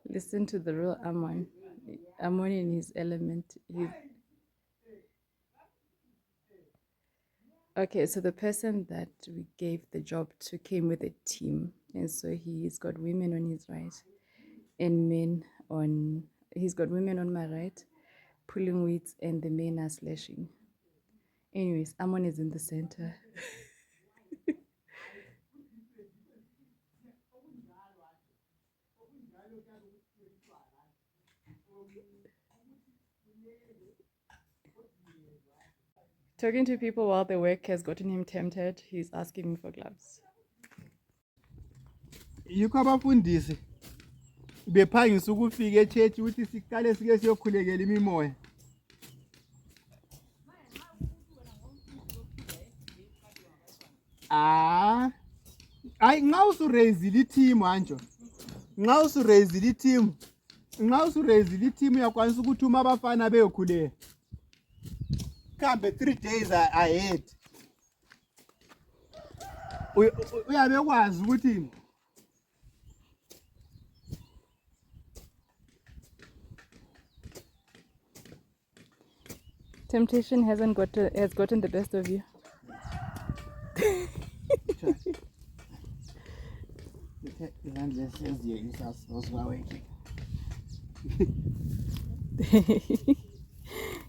Listen to the real Ammon. Ammon in his element. Okay, so the person that we gave the job to came with a team, and so he's got women on his right and men on. He's got women on my right, pulling weights, and the men are slashing. Anyways, Amon is in the center. Talking to people while they work has gotten him tempted. He's asking me for gloves. Yikho abafundisi bephangisa ukufika echechi ukuthi siqale sike siyokhulekela imimoya. Hayi nxa usuraisile team manje. Nxa usuraisile team. Nxa usuraisile team uyakwanisa ukuthi uma abafana beyokhuleka. Kambe 3 days ahead. Uyabekwazi ukuthi Temptation has gotten the best of you.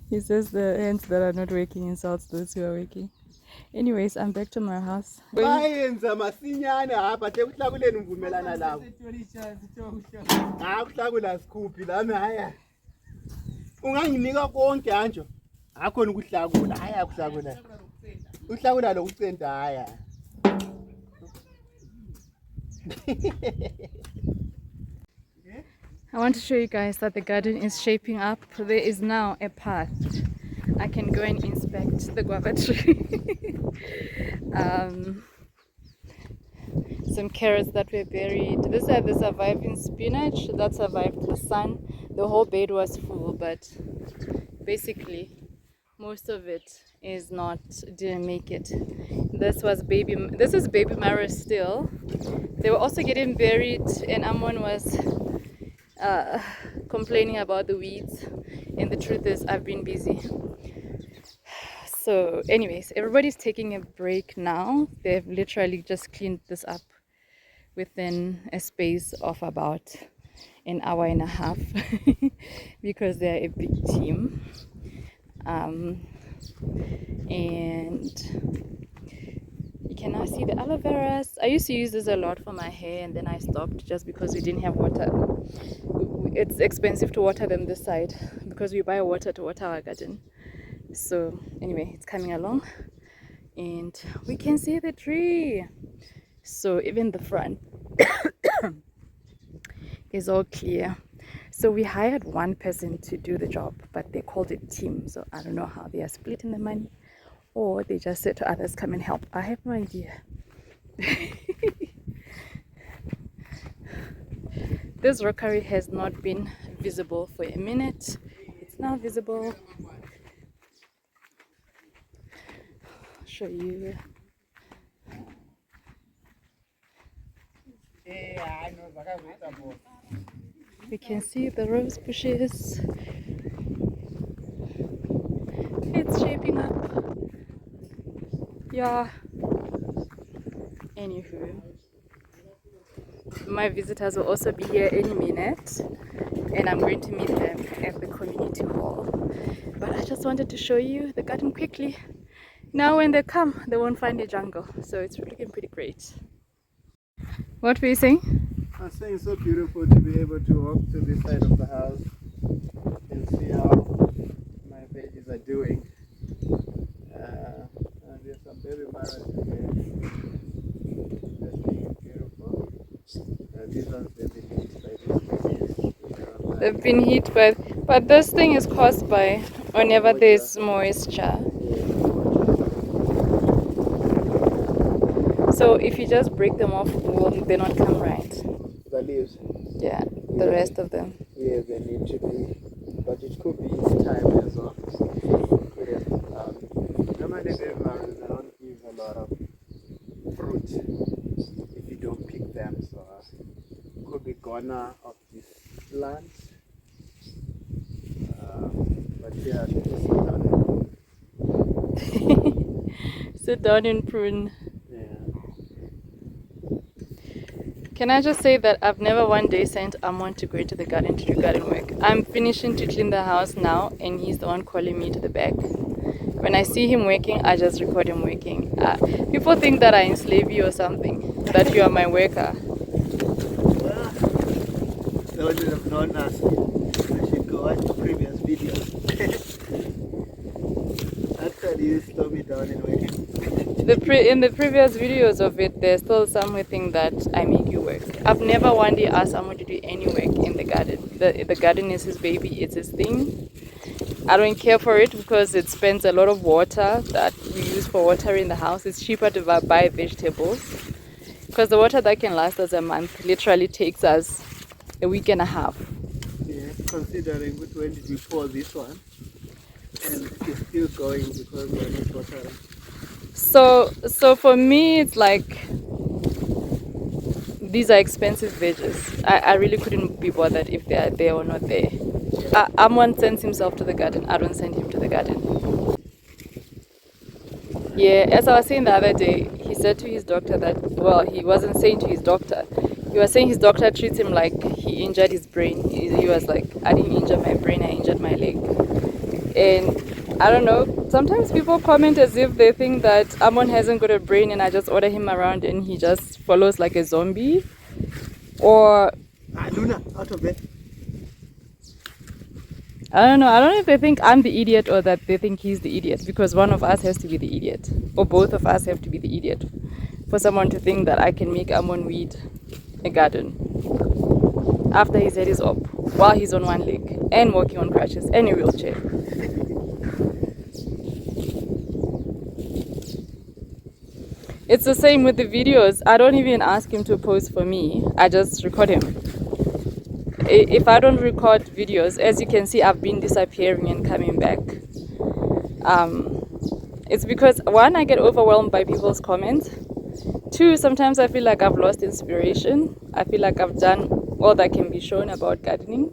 He says the hands that are not working insults those who are working. Anyways, I'm back to my house. bayenza masinyane hapa sekuhlakuleni mvumelana labo. Akuhlakula sikhuphi lami haya. Unganginika konke anjo. Akhona ukuhlakula haya ukuhlakula. Uhlakula lokucenta haya. I want to show you guys that the garden is shaping up. There is now a path. I can go and inspect the guava tree. Some carrots that were buried. This had the surviving spinach that survived the sun. The whole bed was full, but basically most of it didn't make it. This is baby marrow still. They were also getting buried, and Ammon was complaining about the weeds, and the truth is I've been busy. So anyways, everybody's taking a break now. They've literally just cleaned this up within a space of about an hour and a half because they're a big team. And you can now see the aloe veras. I used to use this a lot for my hair, and then I stopped just because we didn't have water. It's expensive to water them this side because we buy water to water our garden. So anyway, it's coming along and we can see the tree. So even the front is all clear. So we hired one person to do the job, but they called it team. So I don't know how they are splitting the money, or they just said to others, come and help. I have no idea. This rockery has not been visible for a minute. It's now visible. I'll show you. We can see the rose bushes. It's shaping up. Yeah. Anywho, my visitors will also be here any minute, and I'm going to meet them at the community hall. But I just wanted to show you the garden quickly. Now when they come, they won't find a jungle, so it's looking pretty great. What were you saying? I'm saying it's so beautiful to be able to walk to this side of the house and see how my veggies are doing. There's some baby marrows here. That's being beautiful. These ones they've been hit by this disease. They've been hit by, but this thing is caused by whenever there's moisture. So if you just break them off, will they not come right? The leaves? Yeah, the rest of them. Yeah, they need to be, but it could be time as well. Normally baby marrows, they don't give a lot of fruit if you don't pick them, so it could be goner of this lunch. But yeah, let me sit down. Sit down and prune. Yeah. Can I just say that I've never one day sent Ammon to go into the garden to do garden work. I'm finishing to clean the house now, and he's the one calling me to the back. When I see him working, I just record him working. People think that I enslave you or something, that you are my worker. Well, they wouldn't have known us. I should go watch the previous videos. Actually, you slow me down and working. In the previous videos of it, there's still some who think that I make you work. I've never one day asked someone to do any work in the garden. The garden is his baby, it's his thing. I don't care for it because it spends a lot of water that we use for watering the house. It's cheaper to buy vegetables because the water that can last us a month literally takes us a week and a half. Yeah, considering when did we pour this one, and it's still going because we're not watering. So for me, it's like these are expensive veggies. I really couldn't be bothered if they are there or not there. Amon sends himself to the garden. I don't send him to the garden. Yeah, as I was saying the other day, he said to his doctor that, well, he wasn't saying to his doctor. He was saying his doctor treats him like he injured his brain. He was like, I didn't injure my brain, I injured my leg. And I don't know, sometimes people comment as if they think that Amon hasn't got a brain and I just order him around and he just follows like a zombie. Or Luna, out of bed. I don't know if they think I'm the idiot or that they think he's the idiot, because one of us has to be the idiot, or both of us have to be the idiot for someone to think that I can make Ammon weed a garden after his head is up while he's on one leg and walking on crutches and a wheelchair. It's the same with the videos. I don't even ask him to post for me. I just record him. If I don't record videos, as you can see, I've been disappearing and coming back. It's because, one, I get overwhelmed by people's comments. Two, sometimes I feel like I've lost inspiration. I feel like I've done all that can be shown about gardening.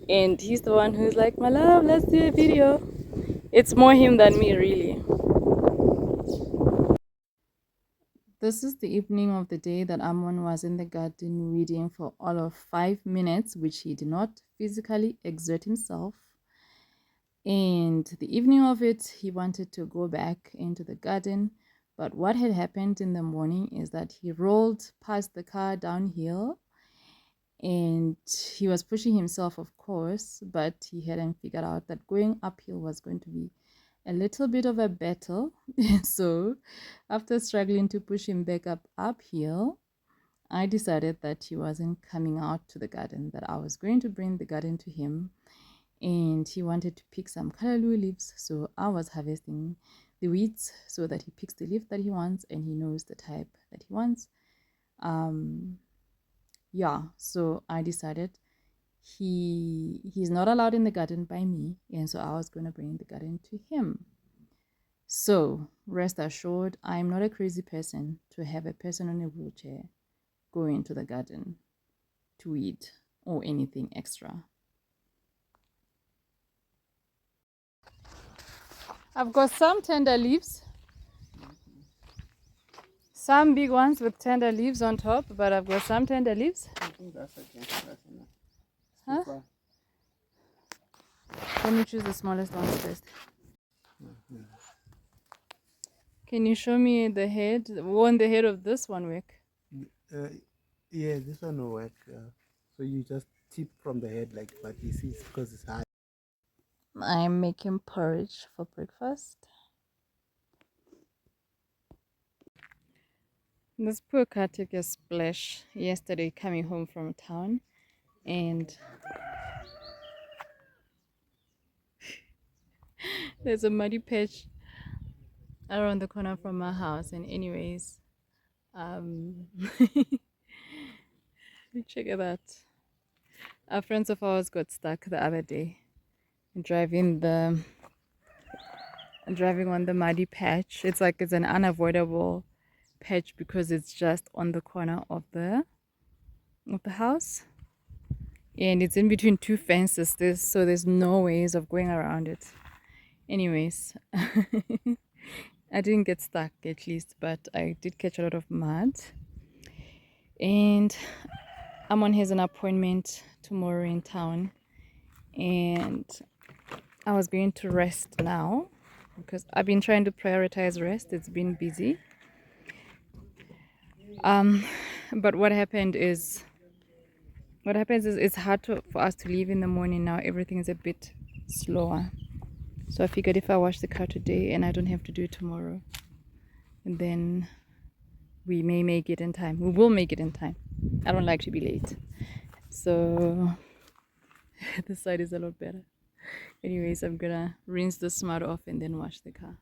And he's the one who's like, my love, let's do a video. It's more him than me, really. This is the evening of the day that Ammon was in the garden weeding for all of 5 minutes, which he did not physically exert himself. And the evening of it, he wanted to go back into the garden. But what had happened in the morning is that he rolled past the car downhill and he was pushing himself, of course, but he hadn't figured out that going uphill was going to be a little bit of a battle. So after struggling to push him back up uphill, I decided that he wasn't coming out to the garden, that I was going to bring the garden to him, and he wanted to pick some callaloo leaves. So I was harvesting the weeds so that he picks the leaf that he wants and he knows the type that he wants. Yeah, so I decided he's not allowed in the garden by me, and so I was going to bring the garden to him. So rest assured, I'm not a crazy person to have a person on a wheelchair go into the garden to weed or anything extra. I've got some tender leaves, some big ones with tender leaves on top, but I've got some tender leaves. I think that's okay. That's enough. Huh? Super. Let me choose the smallest ones first. Can you show me the head? Won't the head of this one work? Yeah, this one will work. So you just tip from the head, like, but you see, it's because it's high. I'm making porridge for breakfast. This poor cat took a splash yesterday coming home from town, and there's a muddy patch around the corner from my house. And anyways, check it out. Our friends of ours got stuck the other day driving on the muddy patch. It's like it's an unavoidable patch because it's just on the corner of the house. and it's in between two fences. So there's no ways of going around it. Anyways, I didn't get stuck at least, but I did catch a lot of mud. And Amon has an appointment tomorrow in town, and I was going to rest now because I've been trying to prioritize rest. It's been busy. But what happens is it's hard for us to leave in the morning now. Everything is a bit slower. So I figured if I wash the car today and I don't have to do it tomorrow, and then we may make it in time. We will make it in time. I don't like to be late. So this side is a lot better. Anyways, I'm gonna rinse the smut off and then wash the car.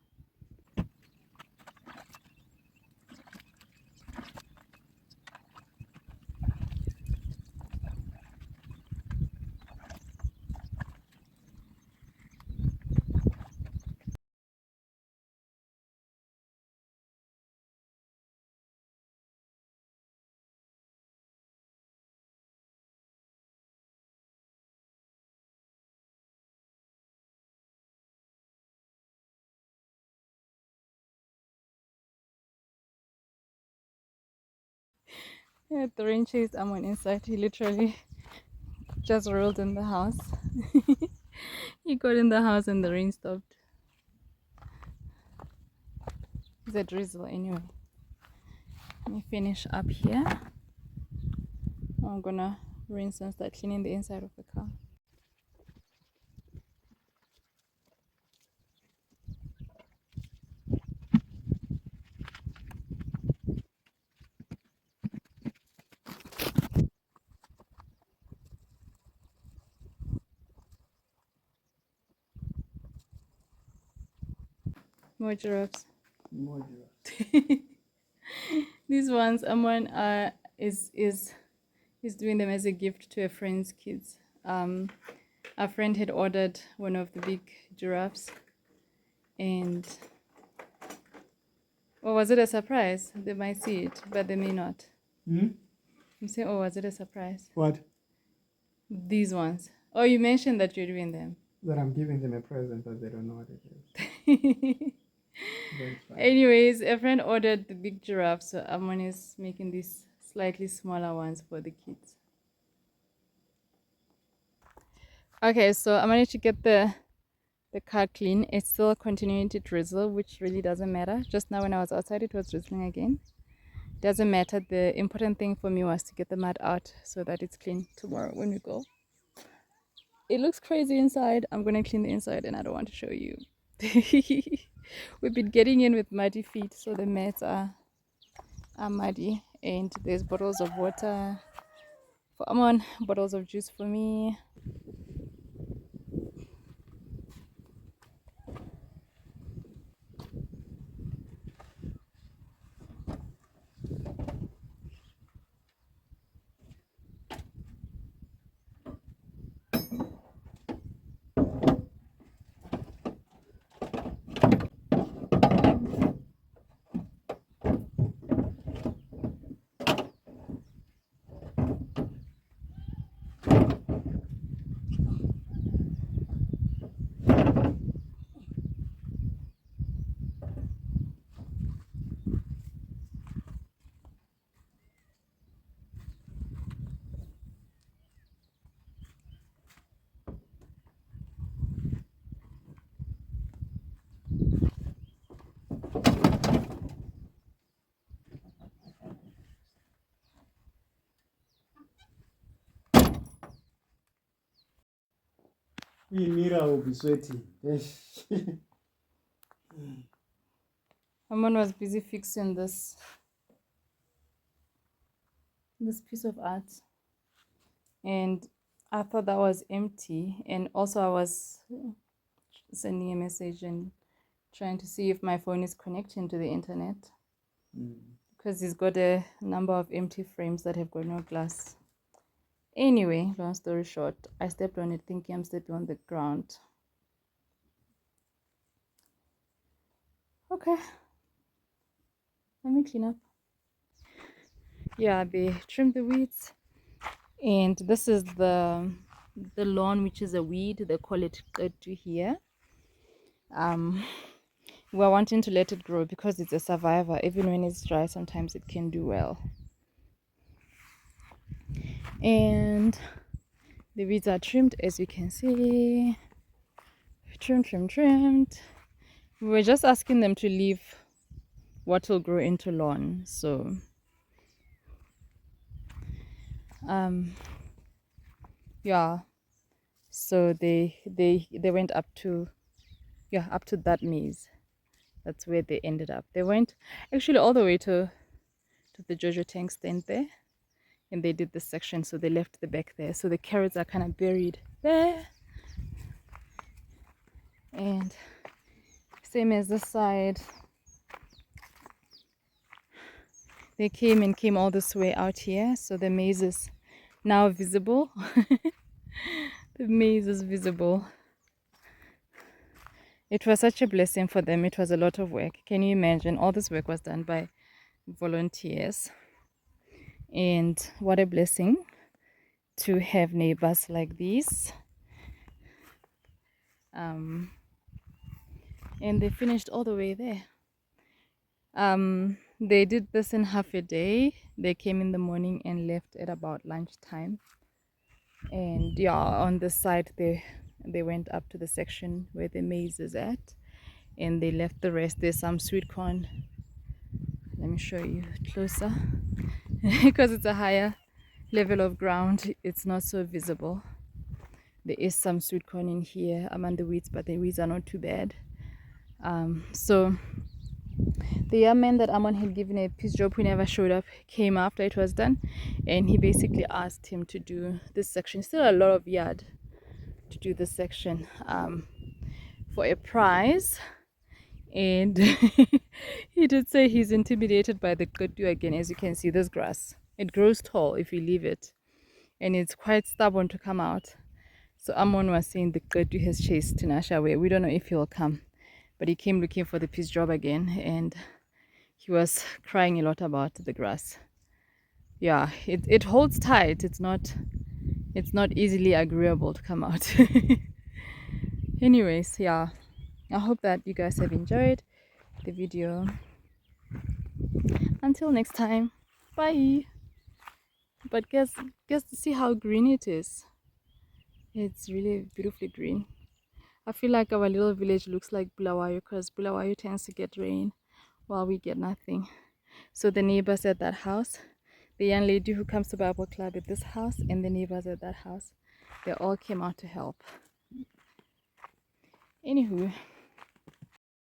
Yeah, the rain chased Amon inside. He literally just rolled in the house. He got in the house and the rain stopped. It's a drizzle anyway. Let me finish up here. I'm gonna rinse and start cleaning the inside of the car. More giraffes. More giraffes. These ones, Amon is doing them as a gift to a friend's kids. A friend had ordered one of the big giraffes, and or was it a surprise? They might see it, but they may not. Hmm? You say, oh, was it a surprise? What? These ones. Oh, you mentioned that you're doing them. That I'm giving them a present, but they don't know what it is. Anyways, a friend ordered the big giraffe, so Ammon is making these slightly smaller ones for the kids. Okay, so I managed to get the car clean. It's still continuing to drizzle, which really doesn't matter. Just now when I was outside, it was drizzling again. Doesn't matter. The important thing for me was to get the mud out so that it's clean tomorrow when we go. It looks crazy inside. I'm gonna clean the inside and I don't want to show you. We've been getting in with muddy feet, so the mats are muddy, and there's bottles of water for Amon, bottles of juice for me. Mira will be sweating. Amon was busy fixing this piece of art, and I thought that was empty, and also I was sending a message and trying to see if my phone is connecting to the internet, because it's got a number of empty frames that have got no glass. Anyway, long story short, I stepped on it thinking I'm stepping on the ground. Okay, let me clean up. Yeah, they trimmed the weeds. And this is the lawn, which is a weed. They call it qetu here. We're wanting to let it grow because it's a survivor. Even when it's dry, sometimes it can do well. And the weeds are trimmed, as you can see. Trimmed. We were just asking them to leave what will grow into lawn. So yeah, so they went up to that maze. That's where they ended up. They went actually all the way to the Jojo tank stand there, and they did this section, so they left the back there. So the carrots are kind of buried there, and same as this side. They came all this way out here, so the maze is now visible. The maze is visible. It was such a blessing for them. It was a lot of work. Can you imagine? All this work was done by volunteers. And what a blessing to have neighbors like these. And they finished all the way there. They did this in half a day. They came in the morning and left at about lunchtime. And yeah, on the side they went up to the section where the maize is at, and they left the rest. There's some sweet corn. Let me show you closer. Because it's a higher level of ground, it's not so visible. There is some sweet corn in here among the weeds, but the weeds are not too bad. So the young man that Ammon had given a peace job, who never showed up, came after it was done, and he basically asked him to do this section. Still a lot of yard to do this section for a prize. And he did say he's intimidated by the qetu again. As you can see, this grass, it grows tall if you leave it, and it's quite stubborn to come out. So Amon was saying the qetu has chased Tinashe away. We don't know if he will come, but he came looking for the peace job again, and he was crying a lot about the grass. Yeah, it holds tight. It's not easily agreeable to come out. Anyways, yeah, I hope that you guys have enjoyed the video. Until next time, bye. But guess see how green it is. It's really beautifully green. I feel like our little village looks like Bulawayo, because Bulawayo tends to get rain while we get nothing. So the neighbors at that house, the young lady who comes to Bible club at this house, and the neighbors at that house, they all came out to help. Anywho,